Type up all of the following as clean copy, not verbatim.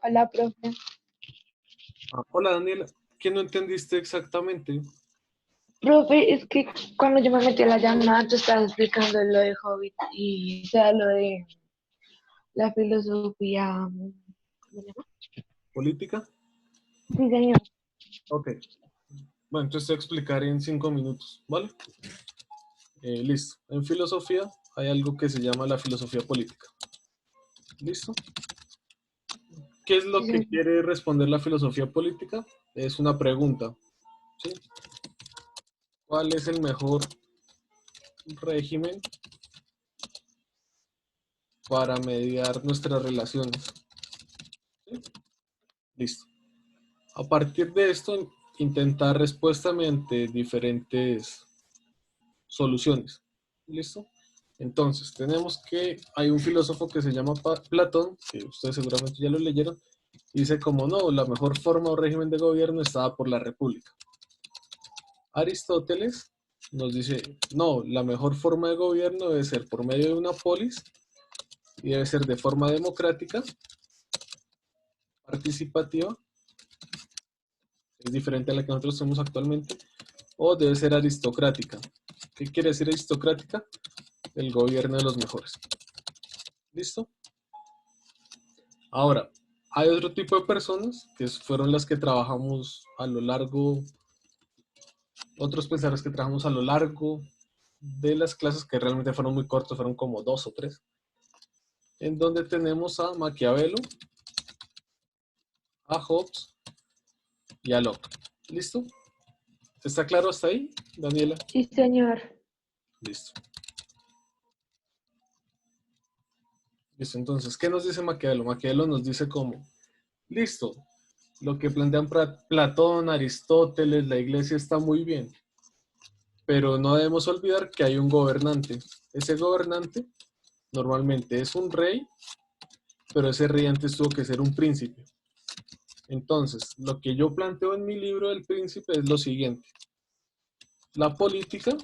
Hola, profe. Hola Daniela, ¿qué no entendiste exactamente? Profe, es que cuando yo me metí a la llamada, tú estabas explicando lo de Hobbit y o sea, lo de la filosofía. ¿Cómo se llama? ¿Política? Sí, señor. Ok, bueno, entonces te voy a explicar en 5 minutos, ¿vale? Listo. En filosofía hay algo que se llama la filosofía política. ¿Listo? ¿Qué es Sí, lo que señor. quiere responder la filosofía política? Es una pregunta, ¿sí? ¿Cuál es el mejor régimen para mediar nuestras relaciones? ¿Sí? Listo. A partir de esto, intentar respuesta mediante diferentes soluciones. ¿Listo? Entonces, tenemos que hay un filósofo que se llama Platón, que ustedes seguramente ya lo leyeron, y dice como no, la mejor forma o régimen de gobierno estaba por la república. Aristóteles nos dice, no, la mejor forma de gobierno debe ser por medio de una polis y debe ser de forma democrática, participativa, es diferente a la que nosotros tenemos actualmente, o debe ser aristocrática. ¿Qué quiere decir aristocrática? El gobierno de los mejores. ¿Listo? Ahora, hay otro tipo de personas que fueron las que trabajamos a lo largo, otros pensadores que trabajamos a lo largo de las clases que realmente fueron muy cortos, fueron como 2 o 3, en donde tenemos a Maquiavelo, a Hobbes y a Locke. ¿Listo? ¿Está claro hasta ahí, Daniela? Sí, señor. Listo. Listo, entonces, ¿qué nos dice Maquiavelo? Maquiavelo nos dice como, listo, lo que plantean Platón, Aristóteles, la iglesia está muy bien, pero no debemos olvidar que hay un gobernante. Ese gobernante normalmente es un rey, pero ese rey antes tuvo que ser un príncipe. Entonces, lo que yo planteo en mi libro del príncipe es lo siguiente. La política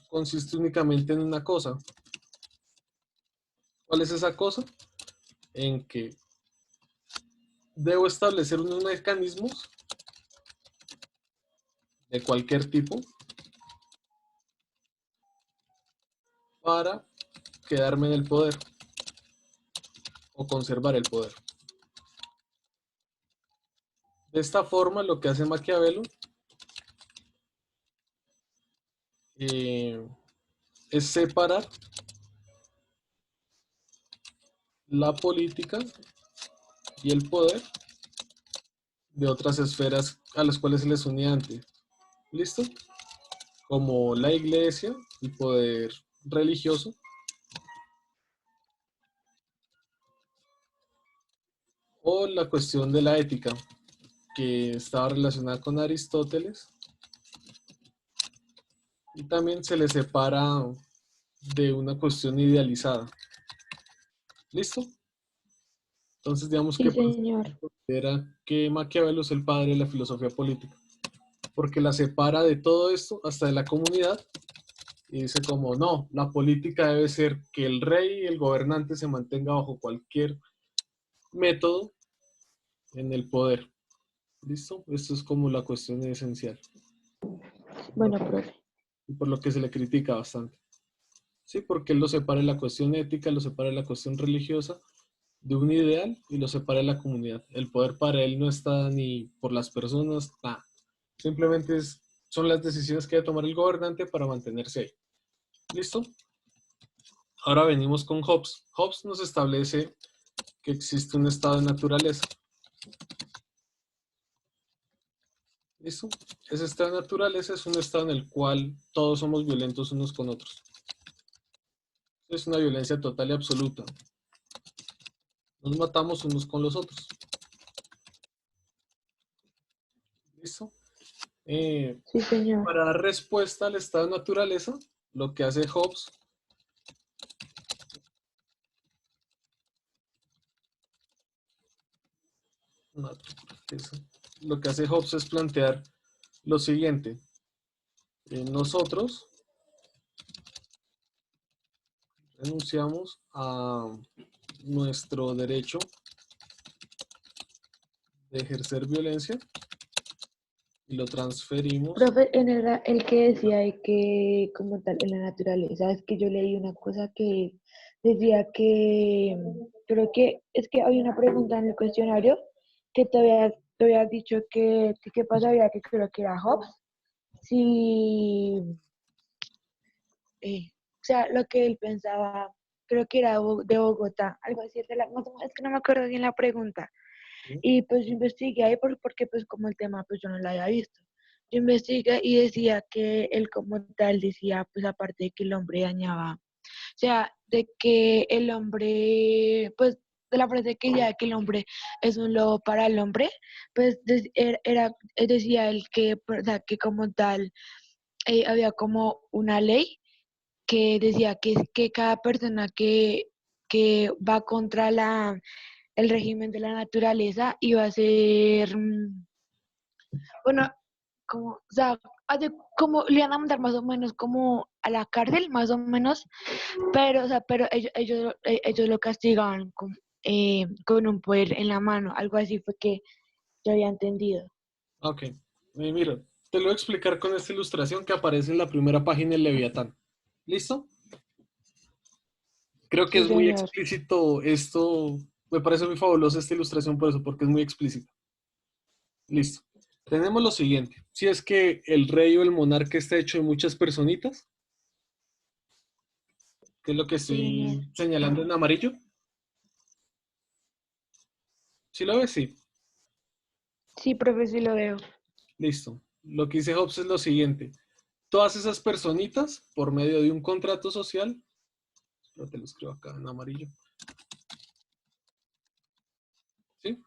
consiste únicamente en una cosa. ¿Cuál es esa cosa? En que debo establecer unos mecanismos de cualquier tipo para quedarme en el poder o conservar el poder. De esta forma, lo que hace Maquiavelo eh, es separar la política y el poder de otras esferas a las cuales se les unía antes. ¿Listo? Como la iglesia, el poder religioso, o la cuestión de la ética, que estaba relacionada con Aristóteles, y también se le separa de una cuestión idealizada. ¿Listo? Entonces, digamos Sí, que por eso señor. se considera que Maquiavelo es el padre de la filosofía política, porque la separa de todo esto, hasta de la comunidad, y dice como, no, la política debe ser que el rey y el gobernante se mantenga bajo cualquier método en el poder. ¿Listo? Esto es como la cuestión esencial. Bueno, profe. Y por lo que se le critica bastante. Sí, porque él lo separa de la cuestión ética, lo separa de la cuestión religiosa, de un ideal y lo separa de la comunidad. El poder para él no está ni por las personas, nada. Simplemente son las decisiones que debe tomar el gobernante para mantenerse ahí. ¿Listo? Ahora venimos con Hobbes. Hobbes nos establece que existe un estado de naturaleza. ¿Listo? Ese estado de naturaleza es un estado en el cual todos somos violentos unos con otros. Es una violencia total y absoluta. Nos matamos unos con los otros. ¿Listo? Eh, Sí, señor. para dar respuesta al estado de naturaleza, lo que hace Hobbes no, lo que hace Hobbes es plantear lo siguiente. Nosotros renunciamos a nuestro derecho de ejercer violencia y lo transferimos. Profe, en el que decía de que como tal en la naturaleza, es que yo leí una cosa que decía que, creo que es que hay una pregunta en el cuestionario que te había dicho que qué pasaría, que creo que era Hobbes, si, o sea, lo que él pensaba, creo que era de Bogotá, algo así, más o menos, es que no me acuerdo bien la pregunta. ¿Sí? Y pues yo investigué ahí porque pues como el tema pues yo no lo había visto. Yo investigué y decía que él como tal decía pues aparte de que el hombre dañaba, o sea, de que el hombre, pues de la frase que ya que el hombre es un lobo para el hombre, pues decía él que, o sea, que como tal había como una ley que decía que cada persona que va contra el régimen de la naturaleza iba a ser, bueno, como, o sea, como le iban a mandar más o menos como a la cárcel, más o menos, pero, o sea, pero ellos lo castigaban con un poder en la mano, algo así fue que yo había entendido. Ok. Mira, te lo voy a explicar con esta ilustración que aparece en la primera página del Leviatán. ¿Listo? Creo que Sí, es muy señor. explícito esto. Me parece muy fabulosa esta ilustración por eso, porque es muy explícita. Listo. Tenemos lo siguiente. Si es que el rey o el monarca está hecho de muchas personitas, que es lo que Sí, señor. estoy señalando en amarillo. ¿Sí lo ves? Sí. Sí, profe, sí lo veo. Listo. Lo que dice Hobbes es lo siguiente. Todas esas personitas, por medio de un contrato social, no te lo escribo acá en amarillo, ¿sí?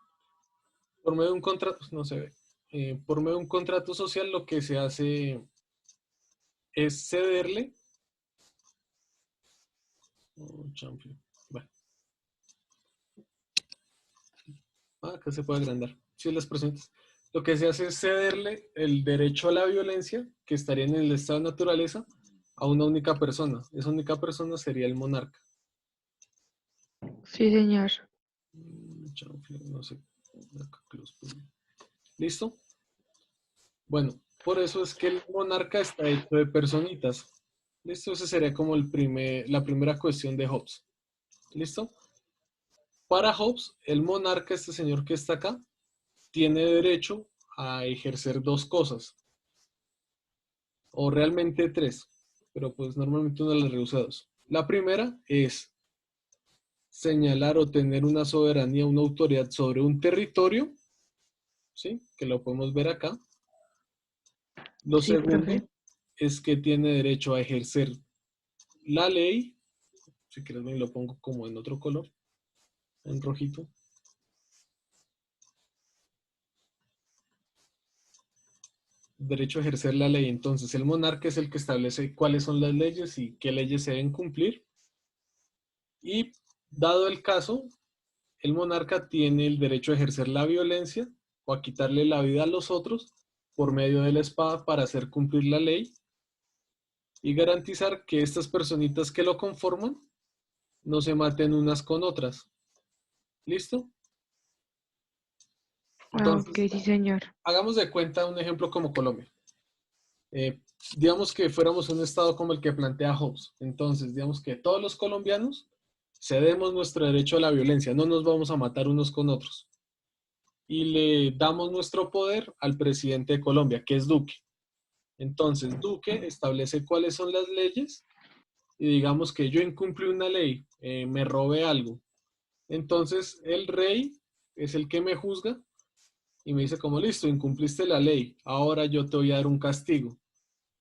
Por medio de un contrato, no se ve. Por medio de un contrato social lo que se hace es cederle. Oh, champion. Bueno, acá se puede agrandar. Sí, las personas. Lo que se hace es cederle el derecho a la violencia, que estaría en el estado de naturaleza, a una única persona. Esa única persona sería el monarca. Sí, señor. Champion, no sé. ¿Listo? Bueno, por eso es que el monarca está hecho de personitas. ¿Listo? Esa sería como la primera cuestión de Hobbes. ¿Listo? Para Hobbes, el monarca, este señor que está acá, tiene derecho a ejercer dos cosas, o realmente tres, pero pues normalmente uno las rehúsa dos. La primera es señalar o tener una soberanía, una autoridad sobre un territorio, ¿sí? Que lo podemos ver acá. Lo Sí, segundo profe. es que tiene derecho a ejercer la ley. Si quieres me lo pongo como en otro color, en rojito. Derecho a ejercer la ley. Entonces, el monarca es el que establece cuáles son las leyes y qué leyes se deben cumplir. Y dado el caso, el monarca tiene el derecho a ejercer la violencia o a quitarle la vida a los otros por medio de la espada para hacer cumplir la ley y garantizar que estas personitas que lo conforman no se maten unas con otras. ¿Listo? Ah, ok, Entonces, sí, señor. hagamos de cuenta un ejemplo como Colombia. Eh, digamos que fuéramos un estado como el que plantea Hobbes. Entonces, digamos que todos los colombianos cedemos nuestro derecho a la violencia, no nos vamos a matar unos con otros. Y le damos nuestro poder al presidente de Colombia, que es Duque. Entonces, Duque establece cuáles son las leyes y digamos que yo incumplí una ley, me robé algo. Entonces, el rey es el que me juzga y me dice como, listo, incumpliste la ley, ahora yo te voy a dar un castigo.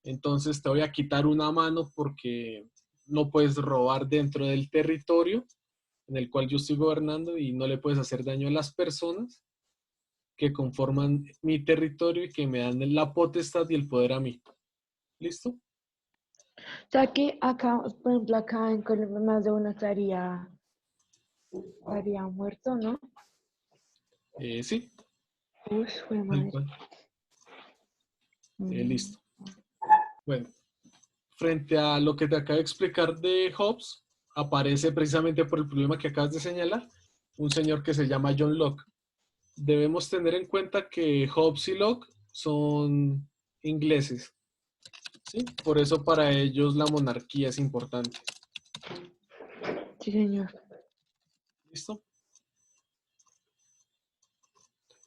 Entonces te voy a quitar una mano porque no puedes robar dentro del territorio en el cual yo estoy gobernando y no le puedes hacer daño a las personas que conforman mi territorio y que me dan la potestad y el poder a mí. ¿Listo? O sea que acá, por ejemplo, acá en Colombia más de uno estaría muerto, ¿no? Sí, Uy, fue tal madre. cual. Mm. Listo. Bueno, frente a lo que te acabo de explicar de Hobbes, aparece precisamente por el problema que acabas de señalar, un señor que se llama John Locke. debemos tener en cuenta que Hobbes y Locke son ingleses, ¿sí? Por eso para ellos la monarquía es importante. Sí, señor. ¿Listo?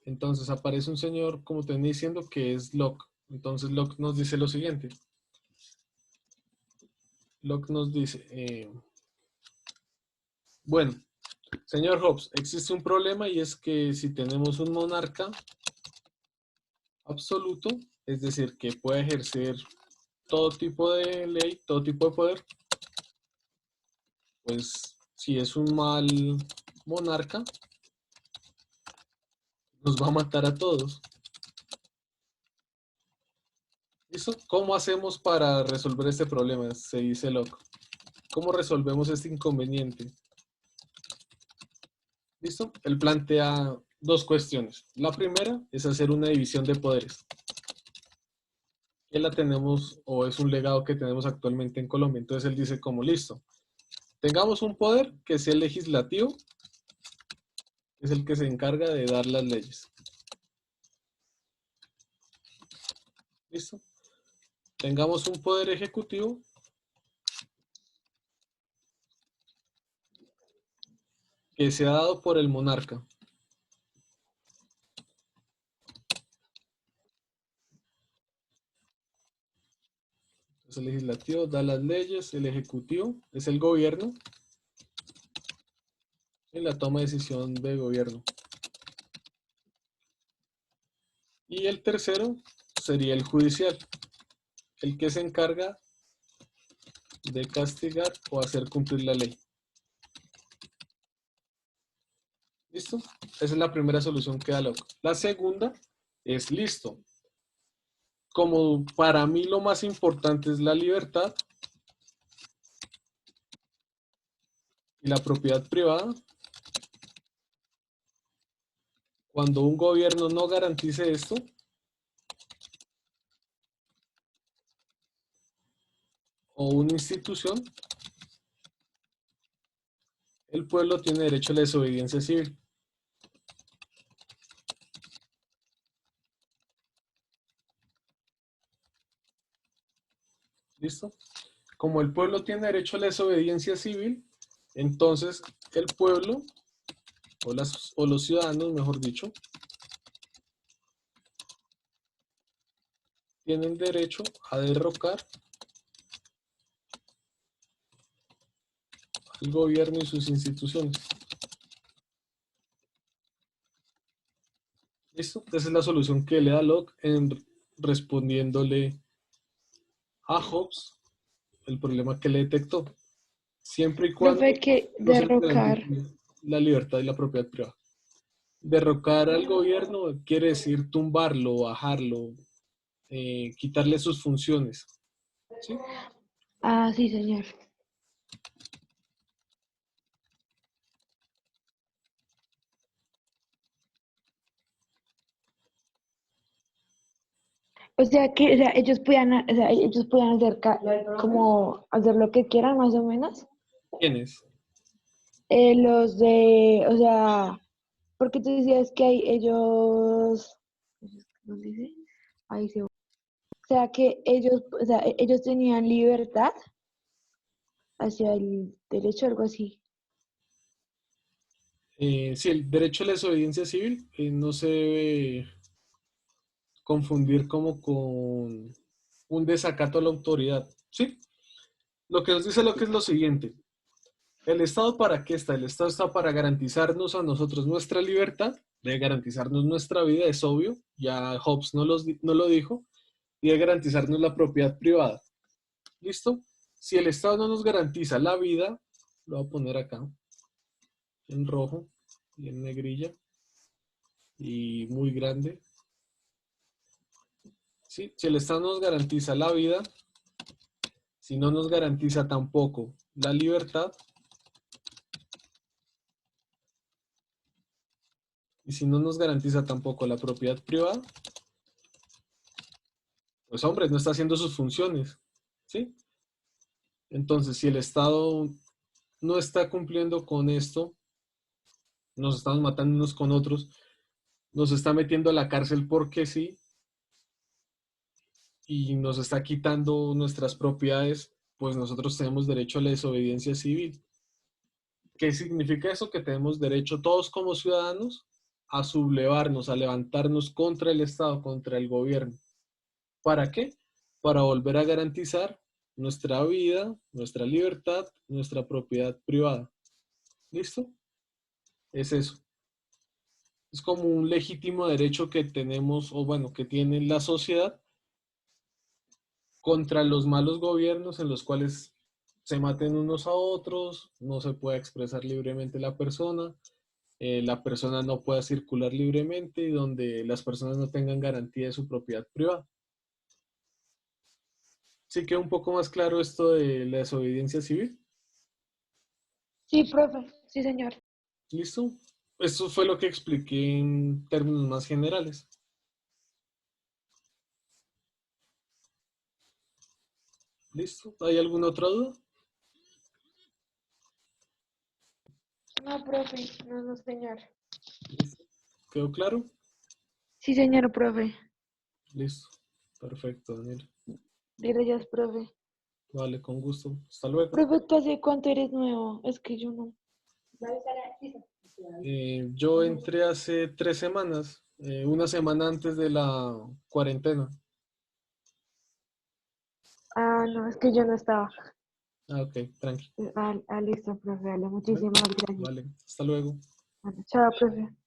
Entonces aparece un señor, como te venía diciendo, que es Locke. Entonces Locke nos dice lo siguiente. Locke nos dice, bueno, señor Hobbes, existe un problema y es que si tenemos un monarca absoluto, es decir, que puede ejercer todo tipo de ley, todo tipo de poder, pues si es un mal monarca, nos va a matar a todos. ¿Listo? ¿Cómo hacemos para resolver este problema? Se dice Locke. ¿Cómo resolvemos este inconveniente? ¿Listo? Él plantea dos cuestiones. La primera es hacer una división de poderes. Que la tenemos o es un legado que tenemos actualmente en Colombia. Entonces él dice como listo. Tengamos un poder que sea el legislativo, que es el que se encarga de dar las leyes. ¿Listo? Tengamos un poder ejecutivo que sea dado por el monarca. Entonces el legislativo da las leyes, el ejecutivo es el gobierno y la toma de decisión de gobierno. Y el tercero sería el judicial, el que se encarga de castigar o hacer cumplir la ley. ¿Listo? Esa es la primera solución que da Locke. La segunda es listo. Como para mí lo más importante es la libertad y la propiedad privada, cuando un gobierno no garantice esto, o una institución, el pueblo tiene derecho a la desobediencia civil. ¿Listo? Como el pueblo tiene derecho a la desobediencia civil, entonces el pueblo, o los ciudadanos, mejor dicho, tienen derecho a derrocar al gobierno y sus instituciones. ¿Listo? Esa es la solución que le da Locke respondiéndole a Hobbes el problema que le detectó, siempre y cuando Profe, que no se le derrocar. garantice la libertad y la propiedad privada. Derrocar al gobierno quiere decir tumbarlo, bajarlo, quitarle sus funciones. ¿Sí? Ah, sí, señor. O sea, ellos podían hacer como hacer lo que quieran, más o menos. ¿Quiénes? Los de, o sea, porque tú decías que hay ellos, ¿dónde dice? Ahí se, o sea, que ellos, o sea, ellos tenían libertad hacia el derecho, algo así. Sí, el derecho a la desobediencia civil no se debe confundir como con un desacato a la autoridad. ¿Sí? Lo que nos dice lo que es lo siguiente. ¿El Estado para qué está? El Estado está para garantizarnos a nosotros nuestra libertad, de garantizarnos nuestra vida, es obvio, ya Hobbes no lo dijo, y de garantizarnos la propiedad privada. ¿Listo? Si el Estado no nos garantiza la vida, lo voy a poner acá, en rojo y en negrilla, y muy grande. ¿Sí? Si el Estado nos garantiza la vida, si no nos garantiza tampoco la libertad, y si no nos garantiza tampoco la propiedad privada, pues hombre, no está haciendo sus funciones. ¿Sí? Entonces, si el Estado no está cumpliendo con esto, nos estamos matando unos con otros, nos está metiendo a la cárcel porque sí, y nos está quitando nuestras propiedades, pues nosotros tenemos derecho a la desobediencia civil. ¿Qué significa eso? Que tenemos derecho todos como ciudadanos a sublevarnos, a levantarnos contra el Estado, contra el gobierno. ¿Para qué? Para volver a garantizar nuestra vida, nuestra libertad, nuestra propiedad privada. ¿Listo? Es eso. Es como un legítimo derecho que tenemos, o bueno, que tiene la sociedad contra los malos gobiernos en los cuales se maten unos a otros, no se puede expresar libremente la persona no pueda circular libremente y donde las personas no tengan garantía de su propiedad privada. ¿Sí queda un poco más claro esto de la desobediencia civil? Sí, profe, sí, señor. ¿Listo? Esto fue lo que expliqué en términos más generales. ¿Listo? ¿Hay alguna otra duda? No, profe, no, no, señor. ¿Listo? ¿Quedó claro? Sí, señor, profe. Listo. Perfecto, Daniel. Gracias, profe. Vale, con gusto. Hasta luego. Profe, ¿tú hace cuánto eres nuevo? Es que yo no. Yo entré hace 3 semanas, una semana antes de la cuarentena. Ah, no, es que yo no estaba. Ah, ok, tranqui. Listo, profe, dale, Vale, muchísimas gracias. vale. Hasta luego. Bueno, chao, profe.